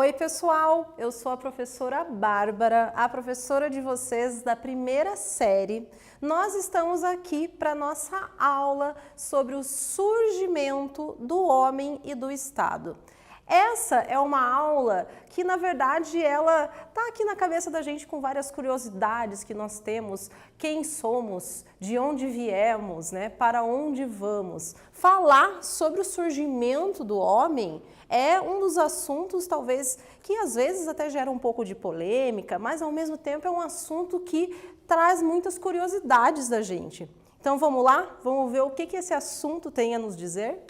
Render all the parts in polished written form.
Oi pessoal, eu sou a professora Bárbara, a professora de vocês da primeira série. Nós estamos aqui para nossa aula sobre o surgimento do homem e do Estado. Essa é uma aula que, na verdade, ela está aqui na cabeça da gente com várias curiosidades que nós temos, quem somos, de onde viemos, né, para onde vamos. Falar sobre o surgimento do homem é um dos assuntos, talvez, que às vezes até gera um pouco de polêmica, mas ao mesmo tempo é um assunto que traz muitas curiosidades da gente. Então vamos lá? Vamos ver o que esse assunto tem a nos dizer?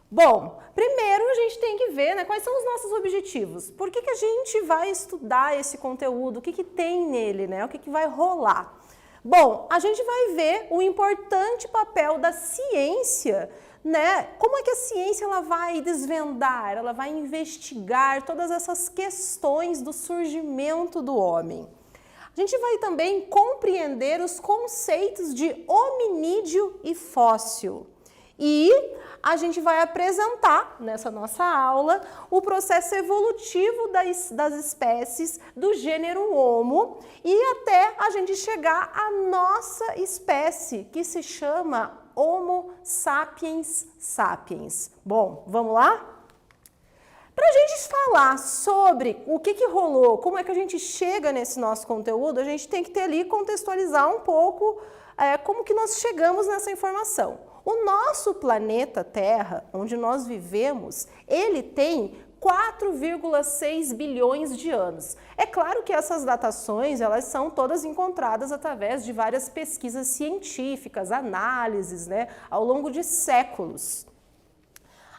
Bom, primeiro a gente tem que ver, né, quais são os nossos objetivos. Por que a gente vai estudar esse conteúdo? O que tem nele, né? O que vai rolar? Bom, a gente vai ver o importante papel da ciência, né? Como é que a ciência ela vai desvendar, ela vai investigar todas essas questões do surgimento do homem. A gente vai também compreender os conceitos de hominídeo e fóssil. E a gente vai apresentar, nessa nossa aula, o processo evolutivo das espécies do gênero Homo e até a gente chegar à nossa espécie, que se chama Homo sapiens sapiens. Bom, vamos lá? Para a gente falar sobre o que rolou, como é que a gente chega nesse nosso conteúdo, a gente tem que ter ali, contextualizar um pouco como que nós chegamos nessa informação. O nosso planeta Terra, onde nós vivemos, ele tem 4,6 bilhões de anos. É claro que essas datações, elas são todas encontradas através de várias pesquisas científicas, análises, né, ao longo de séculos.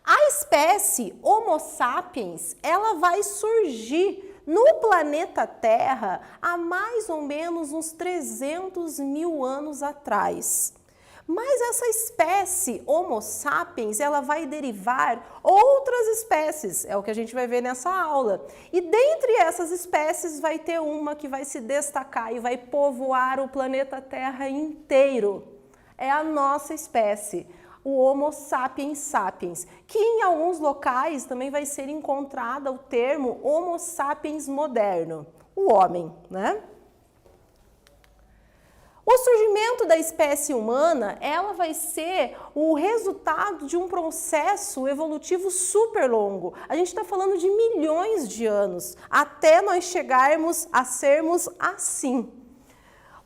A espécie Homo sapiens, ela vai surgir no planeta Terra há mais ou menos uns 300 mil anos atrás. Mas essa espécie Homo sapiens, ela vai derivar outras espécies, é o que a gente vai ver nessa aula. E dentre essas espécies vai ter uma que vai se destacar e vai povoar o planeta Terra inteiro. É a nossa espécie, o Homo sapiens sapiens, que em alguns locais também vai ser encontrado o termo Homo sapiens moderno, o homem, né? O surgimento da espécie humana, ela vai ser o resultado de um processo evolutivo super longo. A gente está falando de milhões de anos, até nós chegarmos a sermos assim.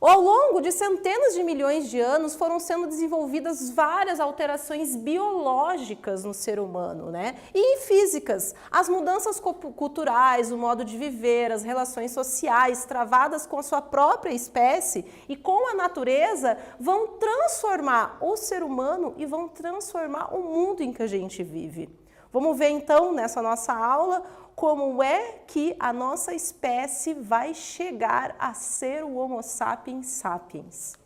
Ao longo de centenas de milhões de anos foram sendo desenvolvidas várias alterações biológicas no ser humano, né? E físicas. As mudanças culturais, o modo de viver, as relações sociais travadas com a sua própria espécie e com a natureza vão transformar o ser humano e vão transformar o mundo em que a gente vive. Vamos ver então nessa nossa aula como é que a nossa espécie vai chegar a ser o Homo sapiens sapiens.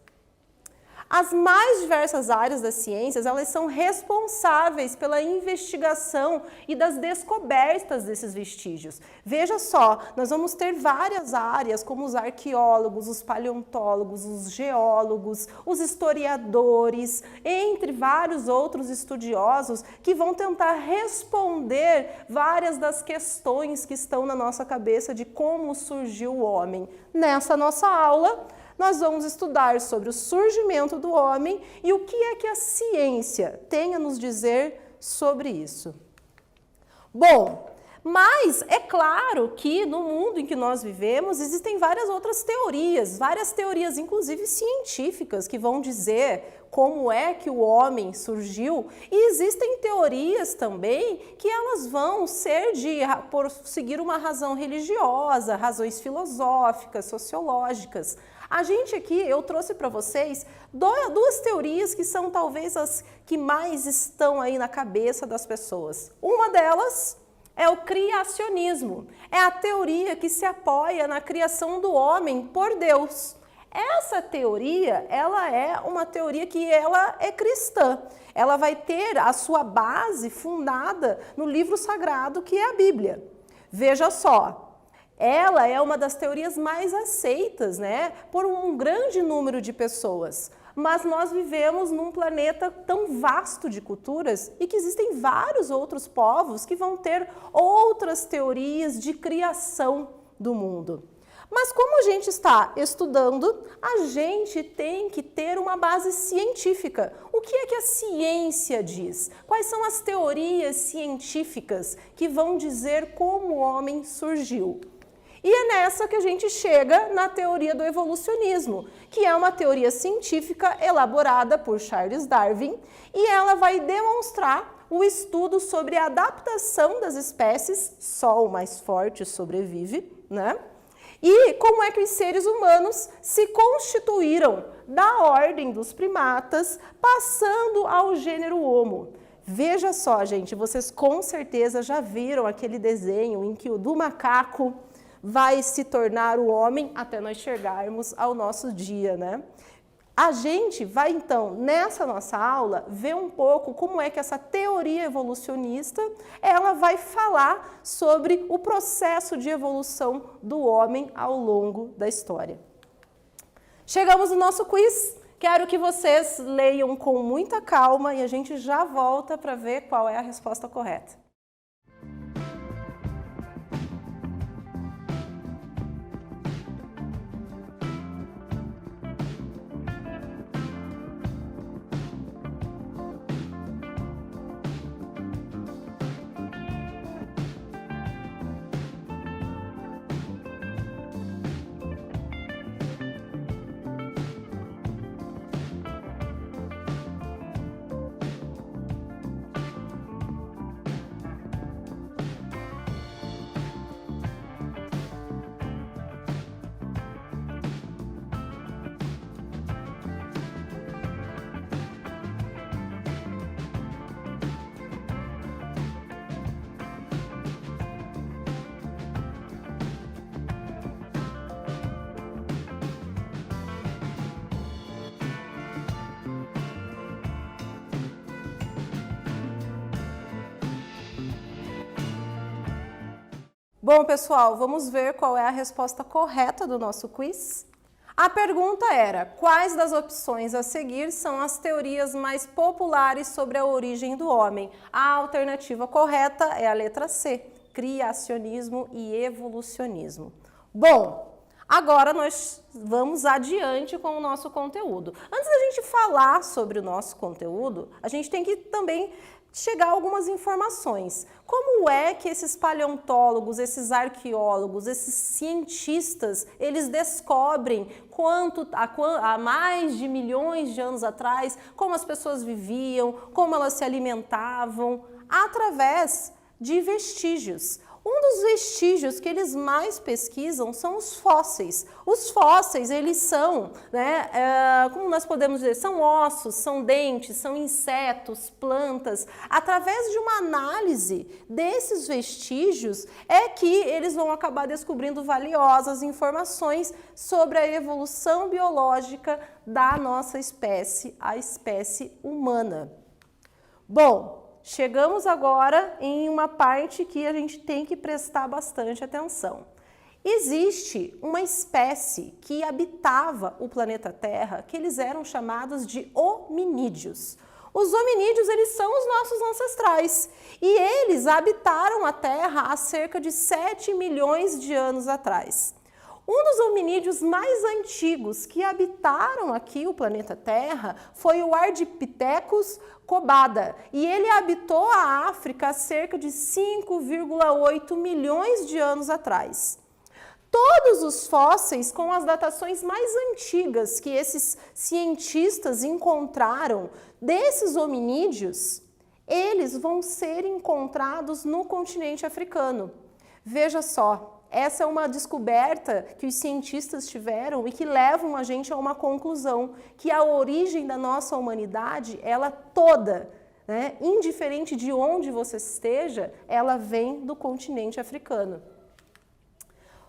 As mais diversas áreas das ciências, elas são responsáveis pela investigação e das descobertas desses vestígios. Veja só, nós vamos ter várias áreas, como os arqueólogos, os paleontólogos, os geólogos, os historiadores, entre vários outros estudiosos que vão tentar responder várias das questões que estão na nossa cabeça de como surgiu o homem. Nessa nossa aula, nós vamos estudar sobre o surgimento do homem e o que é que a ciência tem a nos dizer sobre isso. Bom, mas é claro que no mundo em que nós vivemos existem várias outras teorias inclusive científicas, que vão dizer como é que o homem surgiu, e existem teorias também que elas vão ser por seguir uma razão religiosa, razões filosóficas, sociológicas. A gente aqui, eu trouxe para vocês duas teorias que são talvez as que mais estão aí na cabeça das pessoas. Uma delas é o criacionismo, é a teoria que se apoia na criação do homem por Deus. Essa teoria, ela é uma teoria que ela é cristã. Ela vai ter a sua base fundada no livro sagrado que é a Bíblia. Veja só. Ela é uma das teorias mais aceitas, né, por um grande número de pessoas. mas nós vivemos num planeta tão vasto de culturas e que existem vários outros povos que vão ter outras teorias de criação do mundo. Mas como a gente está estudando, a gente tem que ter uma base científica. O que é que a ciência diz? Quais são as teorias científicas que vão dizer como o homem surgiu? E é nessa que a gente chega na teoria do evolucionismo, que é uma teoria científica elaborada por Charles Darwin, e ela vai demonstrar o estudo sobre a adaptação das espécies, só o mais forte sobrevive, né? E como é que os seres humanos se constituíram da ordem dos primatas, passando ao gênero Homo. Veja só, gente, vocês com certeza já viram aquele desenho em que o do macaco vai se tornar o homem até nós chegarmos ao nosso dia, né? A gente vai, então, nessa nossa aula, ver um pouco como é que essa teoria evolucionista, ela vai falar sobre o processo de evolução do homem ao longo da história. Chegamos no nosso quiz. Quero que vocês leiam com muita calma e a gente já volta para ver qual é a resposta correta. Bom, pessoal, vamos ver qual é a resposta correta do nosso quiz. A pergunta era: quais das opções a seguir são as teorias mais populares sobre a origem do homem? A alternativa correta é a letra C, criacionismo e evolucionismo. Bom, agora nós vamos adiante com o nosso conteúdo. Antes da gente falar sobre o nosso conteúdo, a gente tem que também chegar a algumas informações. Como é que esses paleontólogos, esses arqueólogos, esses cientistas, eles descobrem há mais de milhões de anos atrás, como as pessoas viviam, como elas se alimentavam? Através de vestígios. Um dos vestígios que eles mais pesquisam são os fósseis. Os fósseis, eles são, como nós podemos dizer, são ossos, são dentes, são insetos, plantas. Através de uma análise desses vestígios é que eles vão acabar descobrindo valiosas informações sobre a evolução biológica da nossa espécie, a espécie humana. Bom, chegamos agora em uma parte que a gente tem que prestar bastante atenção. Existe uma espécie que habitava o planeta Terra, que eles eram chamados de hominídeos. Os hominídeos, eles são os nossos ancestrais e eles habitaram a Terra há cerca de 7 milhões de anos atrás. Um dos hominídeos mais antigos que habitaram aqui o planeta Terra foi o Ardipithecus cobada, e ele habitou a África há cerca de 5,8 milhões de anos atrás. Todos os fósseis com as datações mais antigas que esses cientistas encontraram desses hominídeos, eles vão ser encontrados no continente africano. Veja só. Essa é uma descoberta que os cientistas tiveram e que levam a gente a uma conclusão, que a origem da nossa humanidade, ela toda, indiferente de onde você esteja, ela vem do continente africano.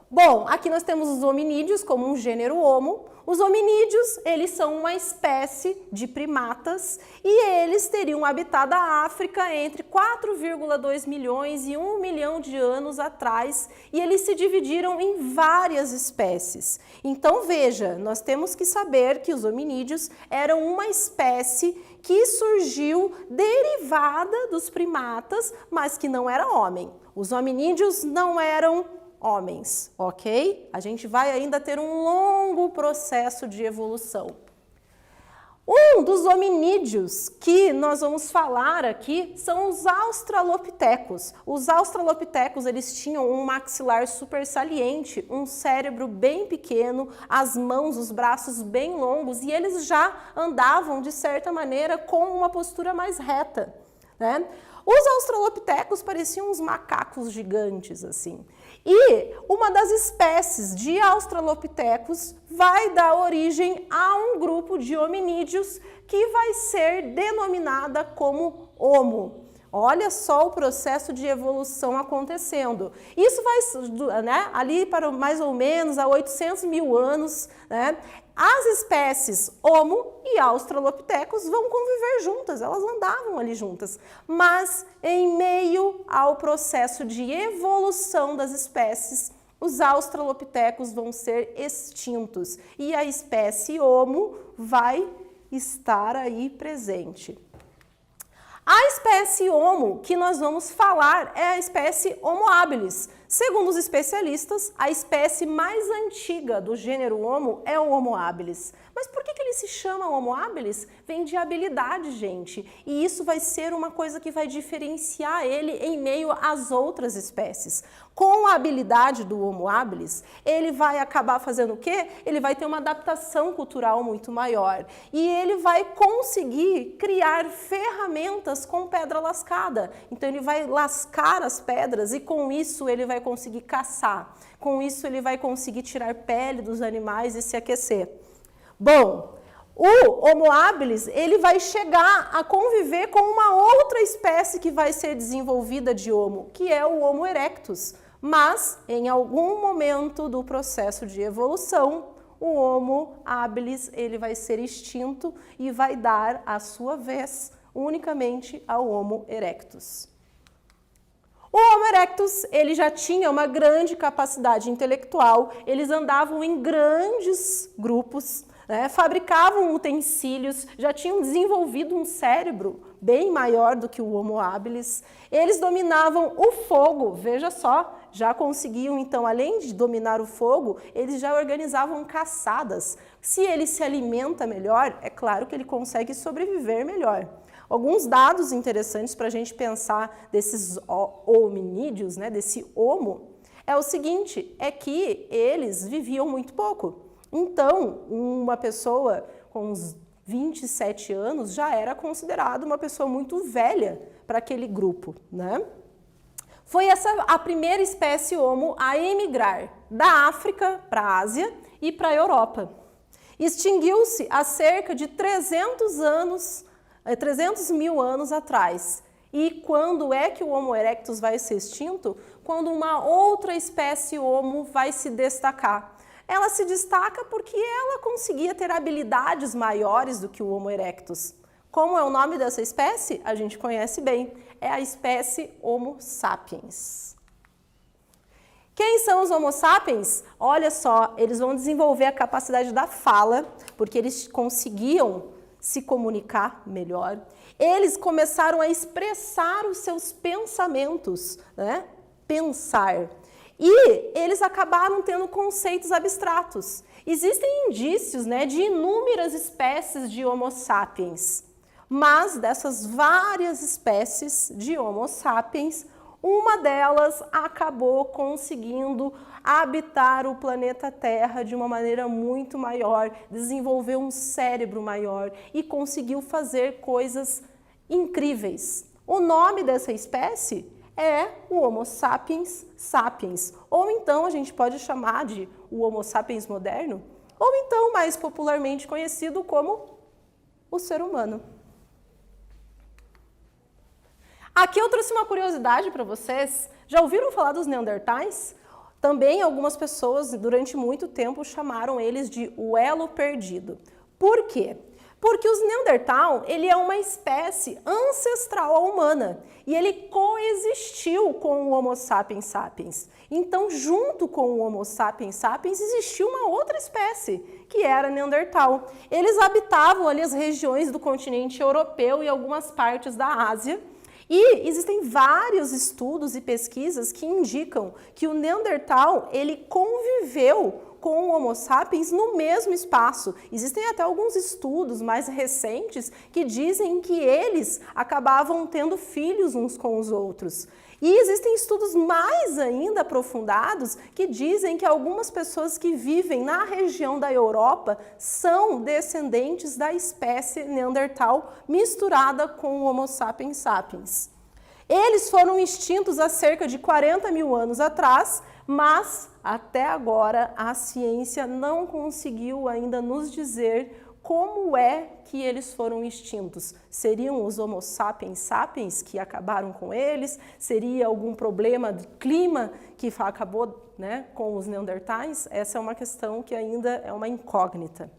Bom, aqui nós temos os hominídeos como um gênero Homo. Os hominídeos, eles são uma espécie de primatas e eles teriam habitado a África entre 4,2 milhões e 1 milhão de anos atrás e eles se dividiram em várias espécies. Então veja, nós temos que saber que os hominídeos eram uma espécie que surgiu derivada dos primatas, mas que não era homem. Os hominídeos não eram homens, ok? A gente vai ainda ter um longo processo de evolução. Um dos hominídeos que nós vamos falar aqui são os australopitecos. Os australopitecos, eles tinham um maxilar supersaliente, um cérebro bem pequeno, as mãos, os braços bem longos e eles já andavam, de certa maneira, com uma postura mais reta, né? Os australopitecos pareciam uns macacos gigantes, assim. E uma das espécies de australopitecos vai dar origem a um grupo de hominídeos que vai ser denominada como Homo. Olha só o processo de evolução acontecendo. Isso vai, né, ali para mais ou menos há 800 mil anos, né? As espécies Homo e Australopithecus vão conviver juntas, elas andavam ali juntas. Mas em meio ao processo de evolução das espécies, os Australopithecus vão ser extintos e a espécie Homo vai estar aí presente. A espécie Homo que nós vamos falar é a espécie Homo habilis. Segundo os especialistas, a espécie mais antiga do gênero Homo é o Homo habilis. Mas por que ele se chama Homo habilis? Vem de habilidade, gente. E isso vai ser uma coisa que vai diferenciar ele em meio às outras espécies. Com a habilidade do Homo habilis, ele vai acabar fazendo o quê? Ele vai ter uma adaptação cultural muito maior. E ele vai conseguir criar ferramentas com pedra lascada. Então ele vai lascar as pedras e com isso ele vai conseguir caçar. Com isso ele vai conseguir tirar pele dos animais e se aquecer. Bom, o Homo habilis, ele vai chegar a conviver com uma outra espécie que vai ser desenvolvida de Homo, que é o Homo erectus. Mas, em algum momento do processo de evolução, o Homo habilis, ele vai ser extinto e vai dar a sua vez unicamente ao Homo erectus. O Homo erectus, ele já tinha uma grande capacidade intelectual, eles andavam em grandes grupos, né, fabricavam utensílios, já tinham desenvolvido um cérebro bem maior do que o Homo habilis. Eles dominavam o fogo, veja só, já conseguiam, então, além de dominar o fogo, eles já organizavam caçadas. Se ele se alimenta melhor, é claro que ele consegue sobreviver melhor. Alguns dados interessantes para a gente pensar desses hominídeos, né, desse Homo, é o seguinte, é que eles viviam muito pouco. Então, uma pessoa com uns 27 anos já era considerada uma pessoa muito velha para aquele grupo, né? Foi essa a primeira espécie Homo a emigrar da África para a Ásia e para a Europa. Extinguiu-se há cerca de 300 mil anos atrás. E quando é que o Homo erectus vai ser extinto? Quando uma outra espécie Homo vai se destacar. Ela se destaca porque ela conseguia ter habilidades maiores do que o Homo erectus. Como é o nome dessa espécie? A gente conhece bem. É a espécie Homo sapiens. Quem são os Homo sapiens? Olha só, eles vão desenvolver a capacidade da fala, porque eles conseguiam se comunicar melhor. Eles começaram a expressar os seus pensamentos, né? Pensar. E eles acabaram tendo conceitos abstratos. Existem indícios, né, de inúmeras espécies de Homo sapiens, mas dessas várias espécies de Homo sapiens, uma delas acabou conseguindo habitar o planeta Terra de uma maneira muito maior, desenvolveu um cérebro maior e conseguiu fazer coisas incríveis. O nome dessa espécie é o Homo sapiens sapiens, ou então a gente pode chamar de o Homo sapiens moderno, ou então mais popularmente conhecido como o ser humano. Aqui eu trouxe uma curiosidade para vocês. Já ouviram falar dos Neandertais? Também algumas pessoas, durante muito tempo, chamaram eles de o elo perdido. Por quê? Porque os Neandertal, ele é uma espécie ancestral à humana e ele coexistiu com o Homo sapiens sapiens. Então, junto com o Homo sapiens sapiens, existiu uma outra espécie, que era Neandertal. Eles habitavam ali as regiões do continente europeu e algumas partes da Ásia. E existem vários estudos e pesquisas que indicam que o Neandertal, ele conviveu com o Homo sapiens no mesmo espaço. Existem até alguns estudos mais recentes que dizem que eles acabavam tendo filhos uns com os outros. E existem estudos mais ainda aprofundados que dizem que algumas pessoas que vivem na região da Europa são descendentes da espécie Neandertal misturada com o Homo sapiens sapiens. Eles foram extintos há cerca de 40 mil anos atrás, mas até agora a ciência não conseguiu ainda nos dizer como é que eles foram extintos. Seriam os Homo sapiens sapiens que acabaram com eles? Seria algum problema de clima que acabou, né, com os neandertais? Essa é uma questão que ainda é uma incógnita.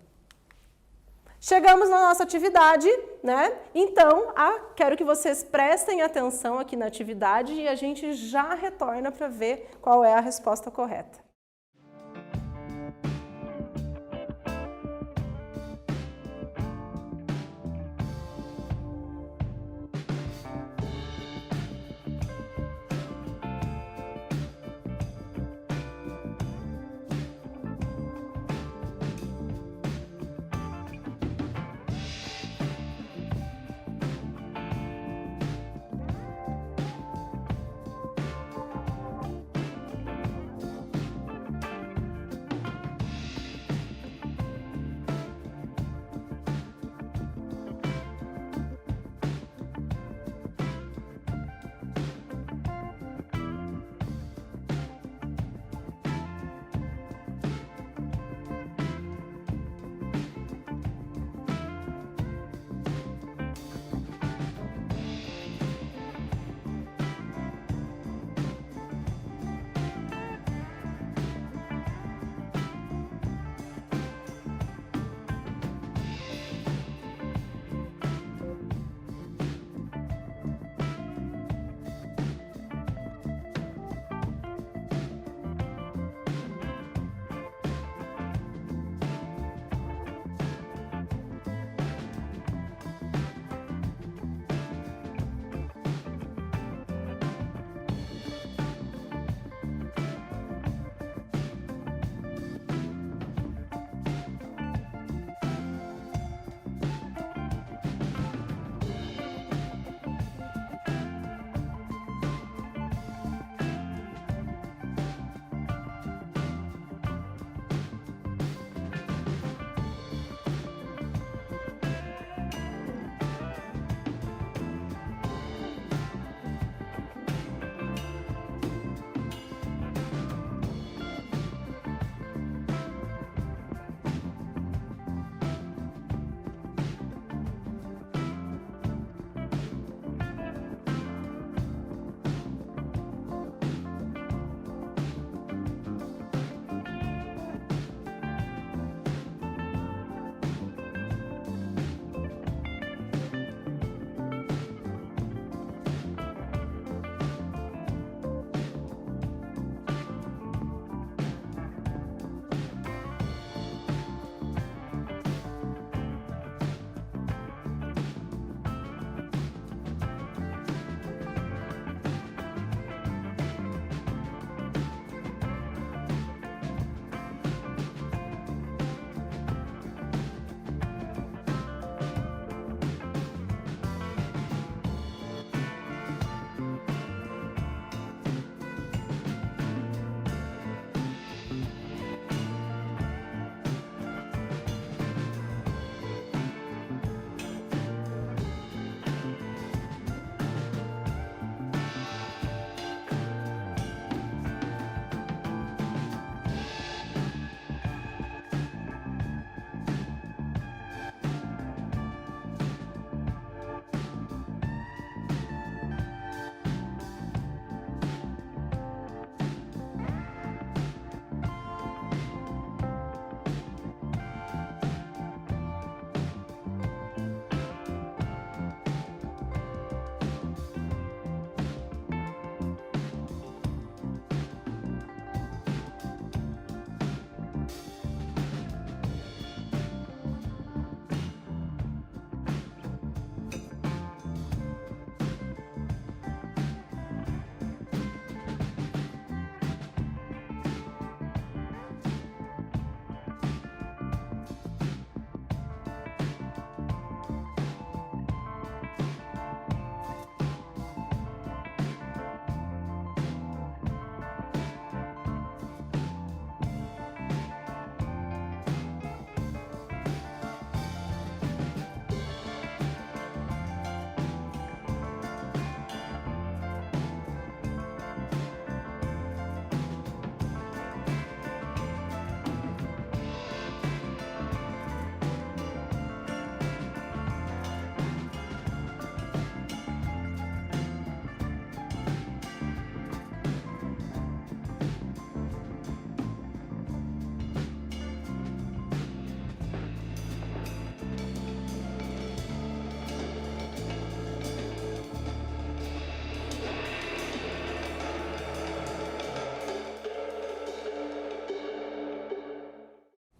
Chegamos na nossa atividade, né? Então, quero que vocês prestem atenção aqui na atividade e a gente já retorna para ver qual é a resposta correta.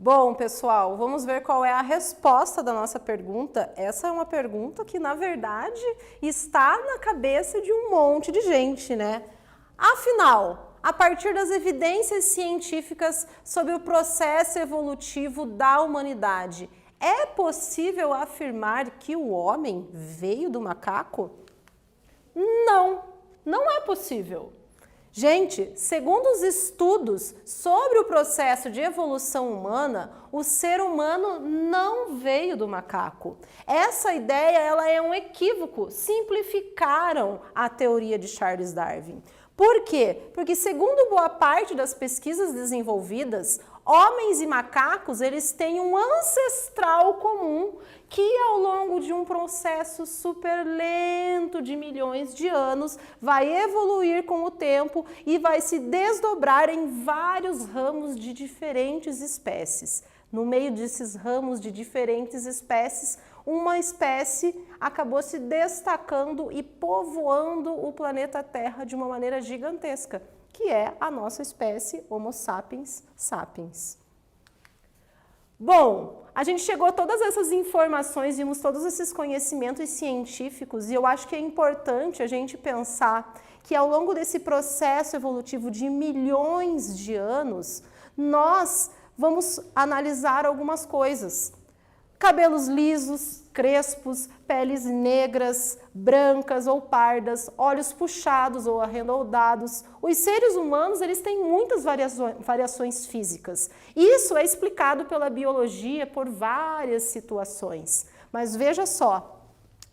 Bom, pessoal, vamos ver qual é a resposta da nossa pergunta. Essa é uma pergunta que, na verdade, está na cabeça de um monte de gente, né? Afinal, a partir das evidências científicas sobre o processo evolutivo da humanidade, é possível afirmar que o homem veio do macaco? Não, não é possível. Gente, segundo os estudos sobre o processo de evolução humana, o ser humano não veio do macaco. Essa ideia ela é um equívoco, simplificaram a teoria de Charles Darwin. Por quê? Porque segundo boa parte das pesquisas desenvolvidas, homens e macacos eles têm um ancestral comum que ao longo de um processo super lento de milhões de anos vai evoluir com o tempo e vai se desdobrar em vários ramos de diferentes espécies. No meio desses ramos de diferentes espécies, uma espécie acabou se destacando e povoando o planeta Terra de uma maneira gigantesca, que é a nossa espécie Homo sapiens sapiens. Bom, a gente chegou a todas essas informações, vimos todos esses conhecimentos científicos e eu acho que é importante a gente pensar que ao longo desse processo evolutivo de milhões de anos, nós vamos analisar algumas coisas. Cabelos lisos, crespos, peles negras, brancas ou pardas, olhos puxados ou arredondados. Os seres humanos eles têm muitas variações físicas. Isso é explicado pela biologia por várias situações. Mas veja só,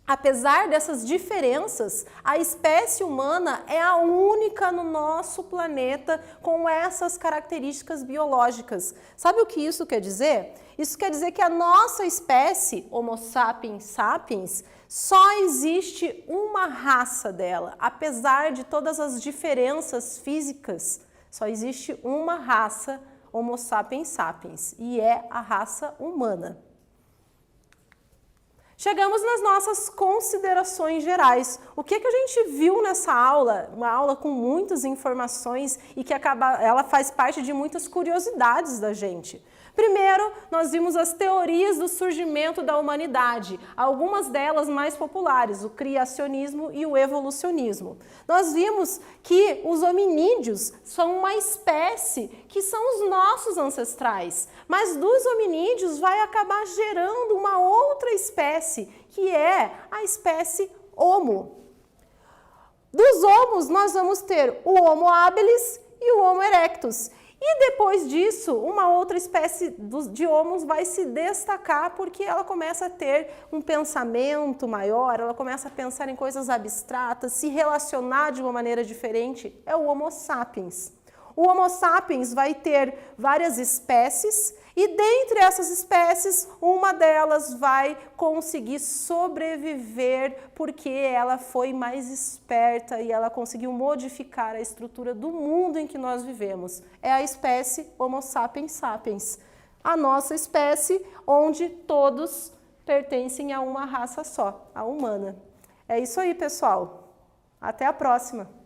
apesar dessas diferenças, a espécie humana é a única no nosso planeta com essas características biológicas. Sabe o que isso quer dizer? Isso quer dizer que a nossa espécie, Homo sapiens sapiens, só existe uma raça dela. Apesar de todas as diferenças físicas, só existe uma raça, Homo sapiens sapiens, e é a raça humana. Chegamos nas nossas considerações gerais. O que a gente viu nessa aula? Uma aula com muitas informações e que ela faz parte de muitas curiosidades da gente. Primeiro, nós vimos as teorias do surgimento da humanidade, algumas delas mais populares, o criacionismo e o evolucionismo. Nós vimos que os hominídeos são uma espécie que são os nossos ancestrais, mas dos hominídeos vai acabar gerando uma outra espécie, que é a espécie Homo. Dos Homos, nós vamos ter o Homo habilis e o Homo erectus. E depois disso, uma outra espécie de Homos vai se destacar porque ela começa a ter um pensamento maior, ela começa a pensar em coisas abstratas, se relacionar de uma maneira diferente, é o Homo sapiens. O Homo sapiens vai ter várias espécies e dentre essas espécies, uma delas vai conseguir sobreviver porque ela foi mais esperta e ela conseguiu modificar a estrutura do mundo em que nós vivemos. É a espécie Homo sapiens sapiens, a nossa espécie onde todos pertencem a uma raça só, a humana. É isso aí, pessoal. Até a próxima!